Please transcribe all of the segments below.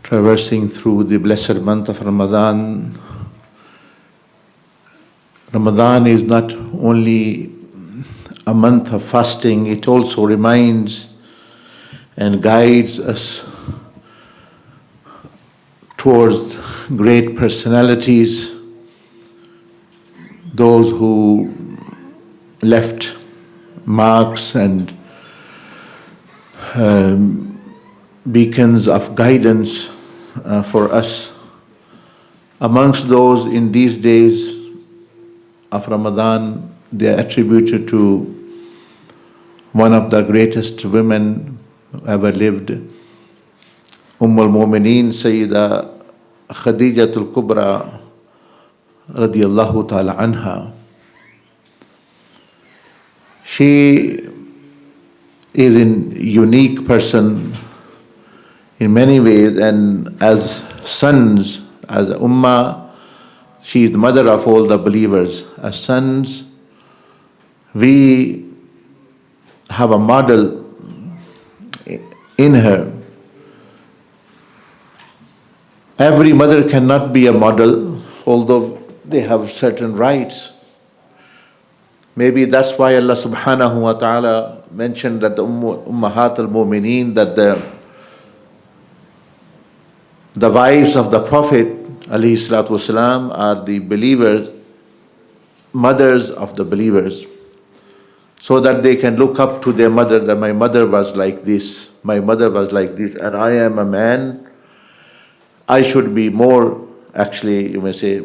Traversing through the blessed month of Ramadan. Ramadan is not only a month of fasting, it also reminds and guides us towards great personalities, those who left marks and beacons of guidance for us. Amongst those in these days of Ramadan, they are attributed to one of the greatest women who ever lived, al-Mu'mineen Sayyida Khadijatul Kubra radiyallahu ta'ala anha. She is a unique person in many ways, and as sons, as ummah, she is the mother of all the believers. As sons, we have a model in her. Every mother cannot be a model, although they have certain rights. Maybe that's why Allah subhanahu wa ta'ala mentioned that the Ummahat al-Mu'mineen, that the wives of the Prophet alayhi salatu wasalam are the believers, mothers of the believers, so that they can look up to their mother, that my mother was like this, my mother was like this, and I am a man, I should be more, actually, you may say,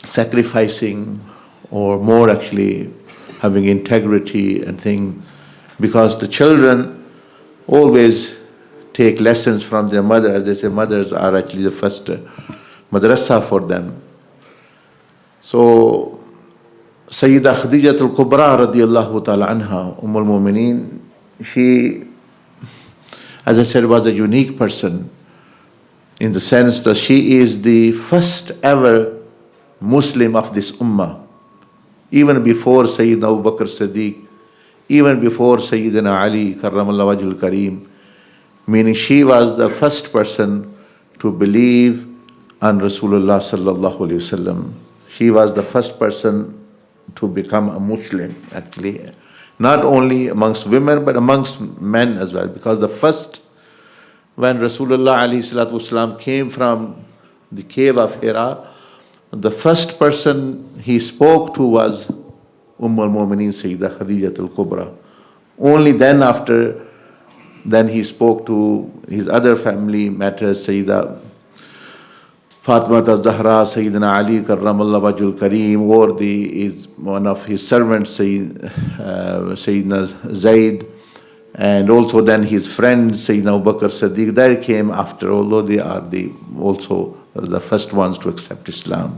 sacrificing, or more actually having integrity and thing, because the children always take lessons from their mother. As they say, mothers are actually the first madrasa for them. So Sayyida Khadijatul Kubra radiyallahu ta'ala anha, al-Mu'mineen, she, as I said, was a unique person in the sense that she is the first ever Muslim of this ummah. Even before Sayyidina Abu Bakr Siddiq, even before Sayyidina Ali karramallahu wajhul kareem, meaning she was the first person to believe on Rasulullah sallallahu alaihi wasallam. She was the first person to become a Muslim, actually, not only amongst women but amongst men as well, because the first, when Rasulullah alayhi salatu wasallam came from the cave of Hira, the first person he spoke to was al-Mu'mineen Sayyida Khadijatul Kubra. Only then he spoke to his other family matters, Sayyida Fatima al-Zahra, Sayyidina Ali karramallahu wajhul kareem, or one of his servants, Sayyidina Zayd, and also then his friend Sayyidina Abu Bakr Siddiq. They came after, although they are also the first ones to accept Islam.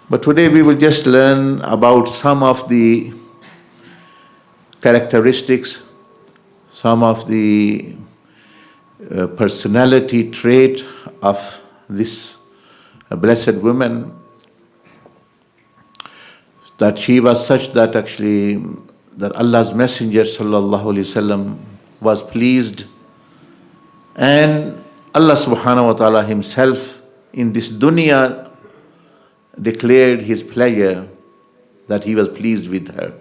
But today we will just learn about some of the characteristics, some of the personality trait of this blessed woman, that she was such that actually that Allah's Messenger sallallahu alaihi wasallam was pleased, and Allah subhanahu wa ta'ala himself in this dunya declared his pleasure that he was pleased with her.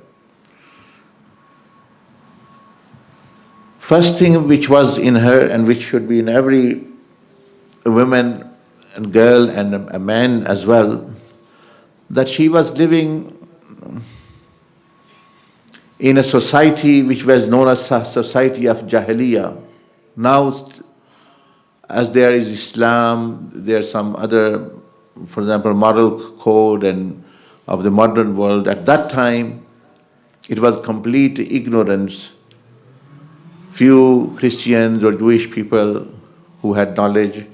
First thing which was in her and which should be in every woman and girl and a man as well, that she was living in a society which was known as society of Jahiliyyah. Now, as there is Islam, there are some other, for example, moral code and of the modern world. At that time, it was complete ignorance. Few Christians or Jewish people who had knowledge,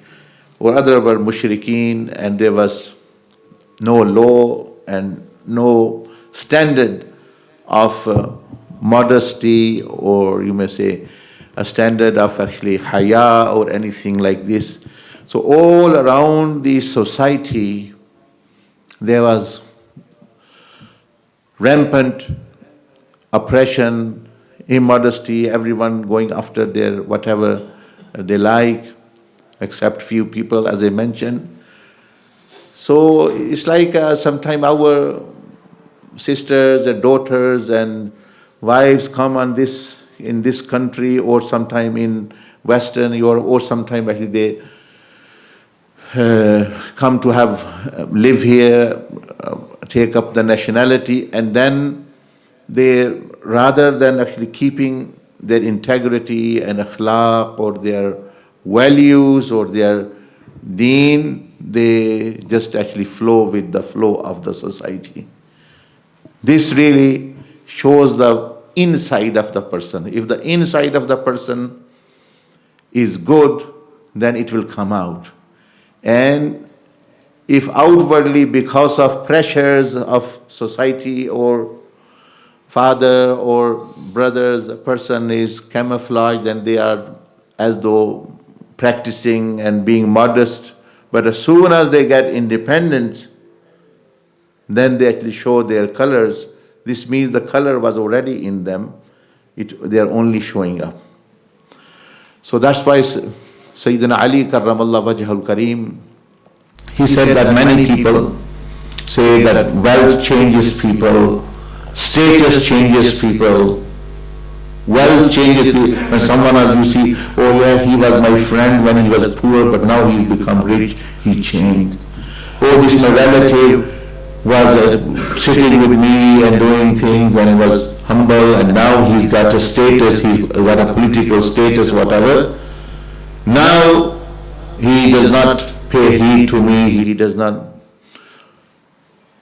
or other were mushrikeen, and there was no law and no standard of modesty, or you may say a standard of actually haya or anything like this. So all around the society there was rampant oppression, immodesty, everyone going after their whatever they like, except few people, as I mentioned. So it's like sometimes our sisters and daughters and wives come on this in this country, or sometime in Western Europe, or sometime actually they come to have live here, take up the nationality, and then they, rather than actually keeping their integrity and akhlaq or their values or their deen, they just actually flow with the flow of the society. This really shows the inside of the person. If the inside of the person is good, then it will come out. And if outwardly, because of pressures of society or father or brothers, a person is camouflaged and they are as though practicing and being modest, but as soon as they get independent, then they actually show their colors. This means the color was already in them. They are only showing up. So that's why Sayyidina Ali karramallah wajhul kareem, he said that many people say that wealth changes people, status changes people, wealth changes people. When someone else you see, oh yeah, he was my friend when he was poor, but now he's become rich, he changed. Oh, this my relative was sitting with me and doing things and was humble, and now he's got a status, he's got a political status, whatever. Now he does not pay heed to me, he does not.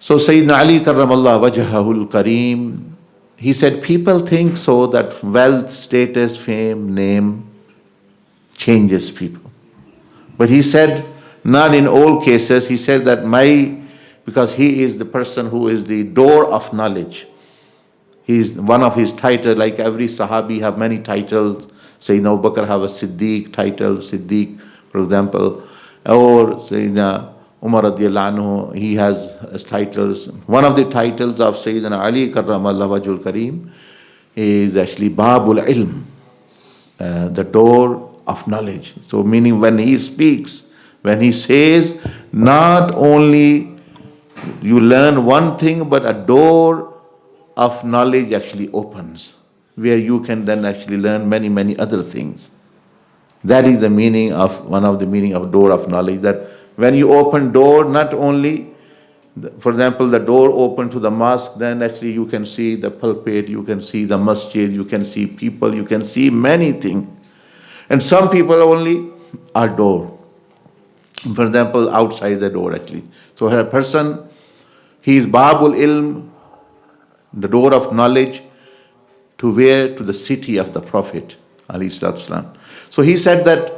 So Sayyidina Ali karramallah wajhahul kareem, he said people think so that wealth, status, fame, name changes people. But he said, not in all cases. He said that because he is the person who is the door of knowledge. He's one of his titles, like every Sahabi have many titles. Sayyidina Abu Bakr have a Siddiq title, Siddiq, for example. Or Sayyidina Umar radiallahu anhu, he has titles. One of the titles of Sayyidina Ali karramallah wajhul kareem is actually Babul Ilm, the door of knowledge. So meaning when he speaks, when he says, not only you learn one thing, but a door of knowledge actually opens, where you can then actually learn many, many other things. That is the meaning of, one of the meaning of door of knowledge, that when you open door, not only, for example, the door open to the mosque, then actually you can see the pulpit, you can see the masjid, you can see people, you can see many things. And some people only are door. For example, outside the door actually. So a person, he is Babul Ilm, the door of knowledge, to where? To the city of the Prophet alayhi salatu wasalam. So he said that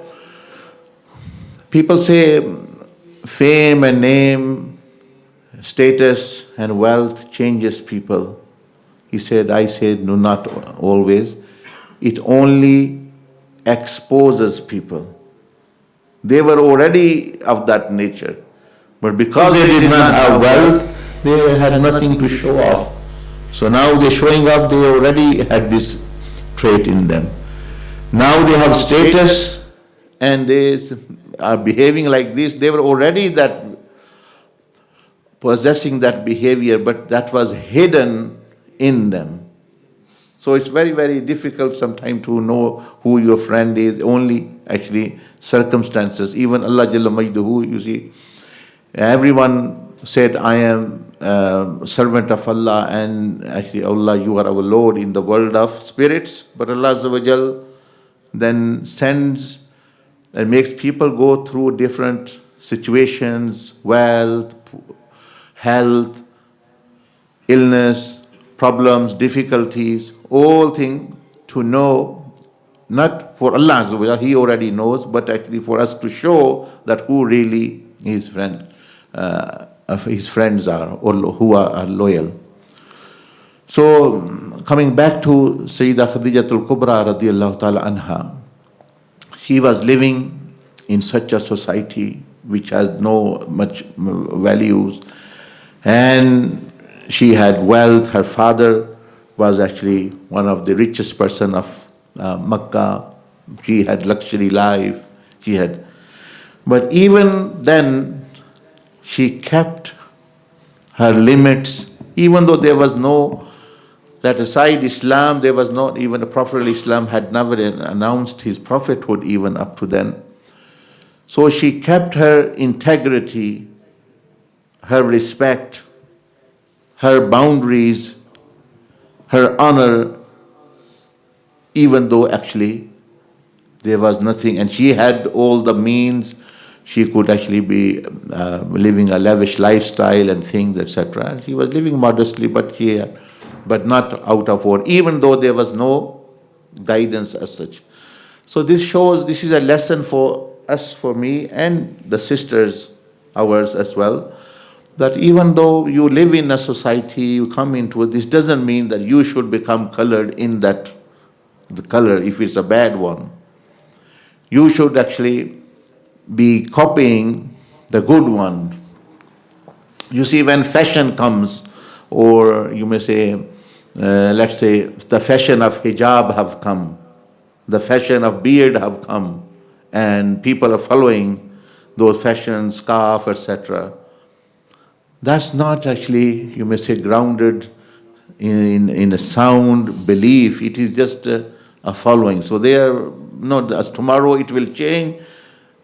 people say fame and name, status and wealth changes people. He said, I said, no, not always. It only exposes people. They were already of that nature. But because they did not have wealth, they had nothing to show off. So now they're showing off, they already had this trait in them. Now they have status and they are behaving like this. They were already that possessing that behavior, but that was hidden in them. So it's very, very difficult sometimes to know who your friend is, only actually circumstances. Even Allah Jalla Majduhu, you see, everyone said, I am servant of Allah, and actually, Allah, you are our Lord in the world of spirits. But Allah Azza wa Jal then sends and makes people go through different situations, wealth, health, illness, problems, difficulties, all things to know, not for Allah Azza wa Jal, He already knows, but actually for us to show that who really His friend, His friends are, or who are loyal. So coming back to Sayyidah Khadijatul Kubra radiallahu ta'ala anha, she was living in such a society which has no much values, and she had wealth. Her father was actually one of the richest person of Makkah. She had luxury life. But even then, she kept her limits, even though there was no, that aside Islam, there was not even a Prophet Islam had never announced his prophethood even up to then. So she kept her integrity, her respect, her boundaries, her honor, even though actually there was nothing, and she had all the means. She could actually be living a lavish lifestyle and things, etc. She was living modestly, but not out of order, even though there was no guidance as such. So this is a lesson for us, for me, and the sisters, ours as well, that even though you live in a society, you come into it, this doesn't mean that you should become colored in that, the color, if it's a bad one. You should actually be copying the good one. You see, when fashion comes, or you may say, let's say, the fashion of hijab have come, the fashion of beard have come, and people are following those fashions, scarf, etc. That's not actually, you may say, grounded in a sound belief. It is just a following. So they are not, as tomorrow it will change,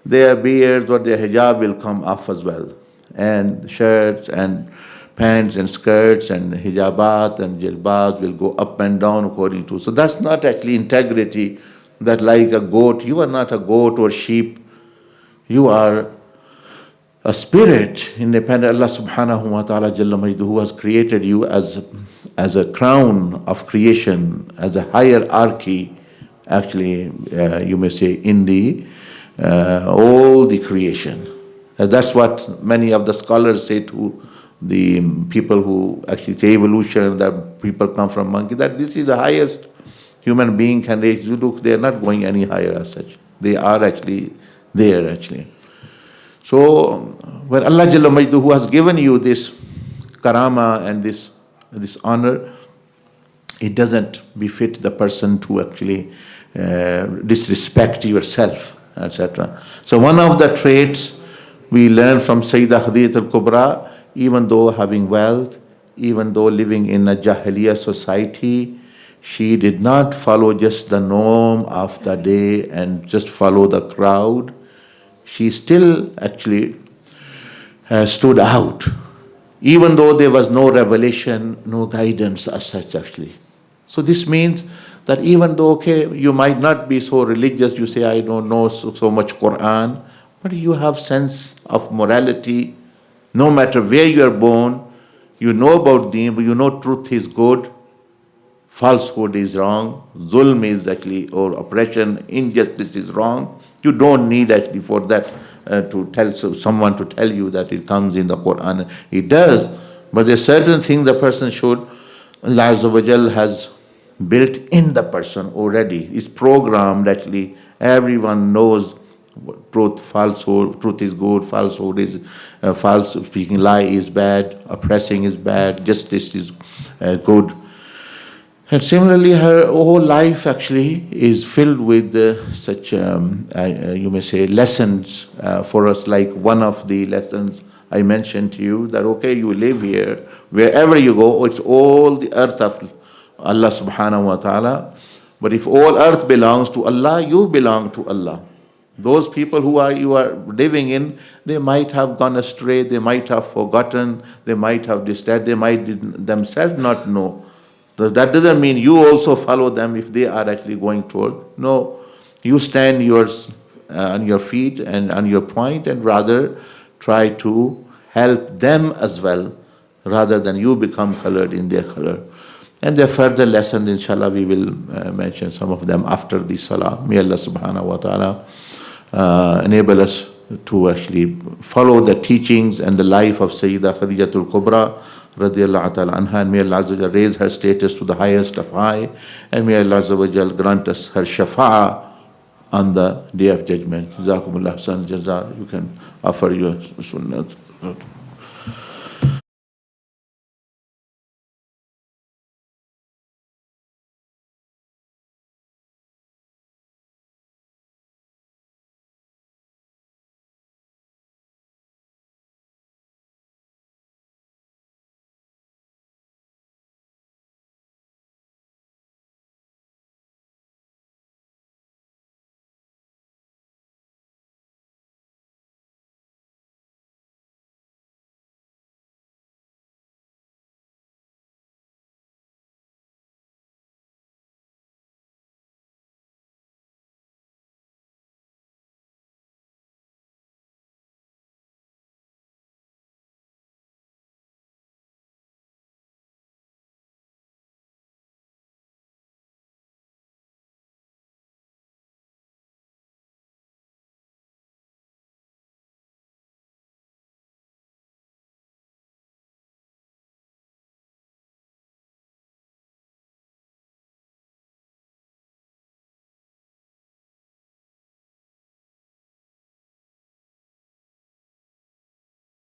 their beards or their hijab will come off as well. And shirts and pants and skirts and hijabat and jilbabs will go up and down according to. So that's not actually integrity, that like a goat, you are not a goat or sheep. You are a spirit, independent. Allah subhanahu wa ta'ala Jalla Majduhu has created you as a crown of creation, as a hierarchy, actually, you may say, in the all the creation. That's what many of the scholars say to the people who actually say evolution, that people come from monkey, that this is the highest human being can reach. You look, they are not going any higher as such. They are actually there, actually. So when Allah Jalla Majduhu has given you this karama and this honor, it doesn't befit the person to actually disrespect yourself, etc. So one of the traits we learn from Sayyidah Khadijat al-Kubra, even though having wealth, even though living in a Jahiliyyah society, she did not follow just the norm of the day and just follow the crowd. She still actually stood out, even though there was no revelation, no guidance as such actually. So this means that even though, okay, you might not be so religious, you say, I don't know so much Quran, but you have sense of morality. No matter where you are born, you know about deen, but you know truth is good, falsehood is wrong, zulm is actually, or oppression, injustice is wrong. You don't need actually for that to tell someone to tell you that it comes in the Quran. It does, but there's certain things the person should. Allah Azza wa Jal has built in the person already. It's programmed actually. Everyone knows truth, falsehood, truth is good, falsehood is false, speaking lie is bad, oppressing is bad, justice is good. And similarly, her whole life actually is filled with such, you may say, lessons for us. Like one of the lessons I mentioned to you, that okay, you live here, wherever you go, it's all the earth of Allah subhanahu wa ta'ala. But if all earth belongs to Allah, you belong to Allah. Those people you are living in, they might have gone astray, they might have forgotten, they might have distracted, they might themselves not know. So that doesn't mean you also follow them if they are actually going toward. No, you stand on your feet and on your point, and rather try to help them as well, rather than you become colored in their color. And there are further lessons, inshallah, we will mention some of them after the salah. May Allah subhanahu wa ta'ala enable us to actually follow the teachings and the life of Sayyidah Khadijatul Kubra radiyallahu ta'ala anha, and may Allah Azza wa Jal raise her status to the highest of high, and may Allah Azza wa Jal grant us her shafa'ah on the day of judgment. Jazakumullah san jaza. You can offer your sunnah.